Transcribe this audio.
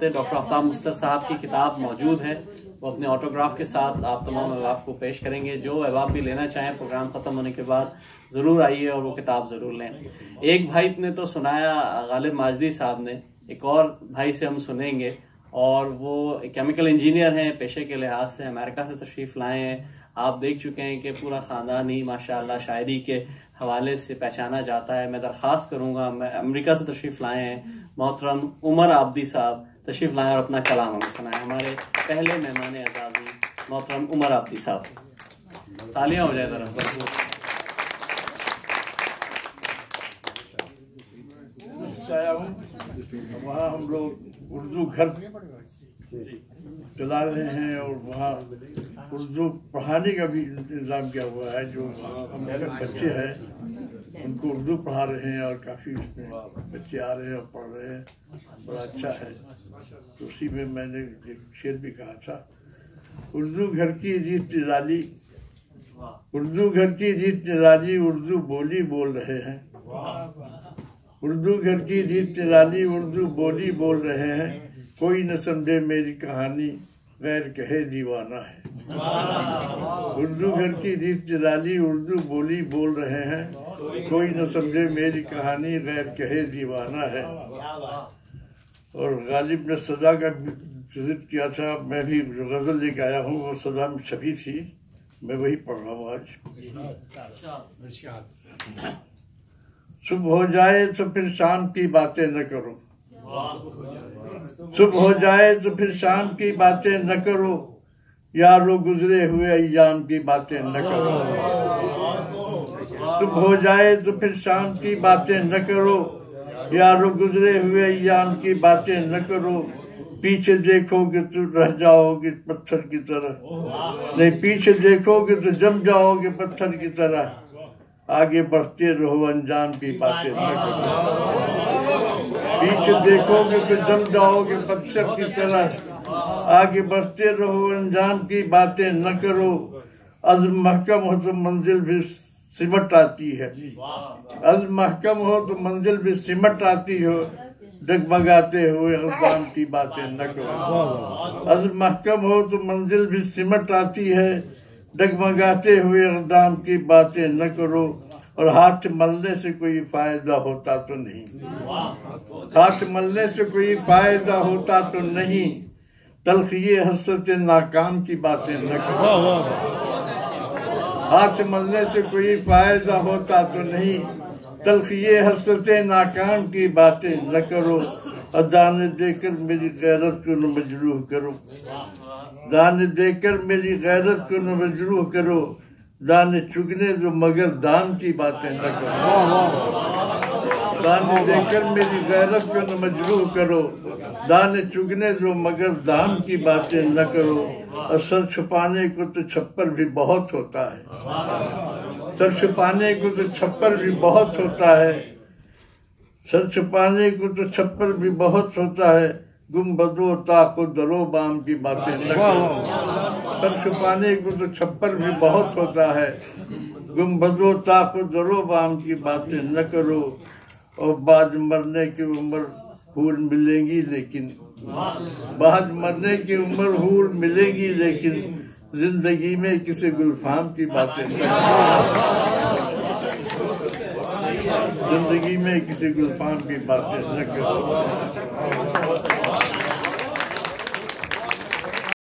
حضرت ڈاکٹر آفتاب مستر صاحب کی کتاب موجود ہے، وہ اپنے آٹوگراف کے ساتھ آپ تمام احباب کو پیش کریں گے۔ جو احباب بھی لینا چاہیں پروگرام ختم ہونے کے بعد ضرور آئیے اور وہ کتاب ضرور لیں۔ ایک بھائی نے تو سنایا غالب ماجدی صاحب نے، ایک اور بھائی سے ہم سنیں گے، اور وہ کیمیکل انجینئر ہیں پیشے کے لحاظ سے، امریکہ سے تشریف لائے ہیں۔ آپ دیکھ چکے ہیں کہ پورا خاندان ہی ماشاءاللہ شاعری کے حوالے سے پہچانا جاتا ہے۔ میں درخواست کروں گا، میں امریکہ سے تشریف لائے ہیں، محترم عمر عابدی صاحب تشریف لائیں اور اپنا کلام ہمیں سنائیں۔ ہمارے پہلے مہمان اعزازی محترم عمر عابدی صاحب، تالیاں ہو جائے ذرا۔ وہاں ہم لوگ اردو گھر چلا رہے ہیں اور وہاں اردو پڑھانے کا بھی انتظام کیا ہوا ہے۔ جو ہم بچے ہیں ان کو اردو پڑھا رہے ہیں اور کافی اس میں بچے آ رہے ہیں اور پڑھ رہے ہیں، بڑا اچھا ہے۔ تو اسی میں میں نے ایک شعر بھی کہا تھا، اردو گھر کی ریت نرالی، اردو گھر کی ریت نرالی، اردو بولی بول رہے ہیں، اردو گھر کی ریت نرالی، اردو بولی بول رہے ہیں، کوئی نہ سمجھے میری کہانی غیر کہے دیوانہ ہے۔ اردو گھر کی ریت نرالی، اردو بولی بول رہے ہیں، کوئی نہ سمجھے میری کہانی غیر کہے دیوانہ ہے۔ اور غالب نے سزا کا ذکر کیا تھا، میں بھی غزل لے کے آیا ہوں، وہ سزا میں چھپی تھی، میں وہی پڑھ رہا ہوں آج۔ صبح ہو جائے تو پھر شام کی باتیں نہ کرو، صبح ہو جائے تو پھر شام کی باتیں نہ کرو، یارو گزرے ہوئے ایام کی باتیں نہ کرو۔ صبح ہو جائے تو پھر شام کی باتیں نہ کرو، یارو گزرے ہوئے ایام کی باتیں نہ کرو، پیچھے دیکھو گے تو رہ جاؤ گے پتھر کی طرح، نہیں پیچھے دیکھو گے تو جم جاؤ گے پتھر کی طرح، آگے بڑھتے رہو انجام کی باتیں نہ کرو۔ پیچھے دیکھو گے تو جم جاؤ گے پتھر کی طرح، آگے بڑھتے رہو انجام کی باتیں نہ کرو، عزم محکم ہو تو منزل بھی سمٹ آتی ہے، عزم محکم ہو تو منزل بھی سمٹ آتی ہو، ڈگمگاتے ہوئے اقدام کی باتیں نہ کرو۔ عزم محکم ہو تو منزل بھی سمٹ آتی ہے، ڈگمگاتے ہوئے اقدام کی باتیں نہ کرو، اور ہاتھ ملنے سے کوئی فائدہ ہوتا تو نہیں، ہاتھ ملنے سے کوئی فائدہ ہوتا تو نہیں، تلخی حسرت ناکام کی باتیں نہ کرو۔ ہاتھ ملنے سے کوئی فائدہ ہوتا تو نہیں، تلخی حسرت ناکام کی باتیں نہ کرو، اور دانے دے کر میری غیرت کو نہ مجروح کرو، دانے دے کر میری غیرت کو نہ مجروح کرو، دانے چگنے جو مگر دام کی باتیں نہ کرو۔ دانے دے کر میری غیرت کو نہ مجروح کرو، دانے چگنے جو مگر دام کی باتیں نہ کرو، اور سر چھپانے کو تو چھپر بھی بہت ہوتا ہے، سر چھپانے کو تو چھپر بھی بہت ہوتا ہے، سر چھپانے کو تو چھپر بھی بہت ہوتا ہے، گنبدو طاق و درو بام کی باتیں نہ کرو۔ سر چھپانے کو تو چھپر بھی بہت ہوتا ہے، گنبدو طاق و درو بام کی باتیں نہ کرو، اور بعد مرنے کی عمر حور ملیں گی لیکن، بعد مرنے کی عمر حور ملیں گی لیکن، زندگی میں کسی گلفام کی باتیں نہ کرو، زندگی میں کسی گلفام کی باتیں نہ کرو۔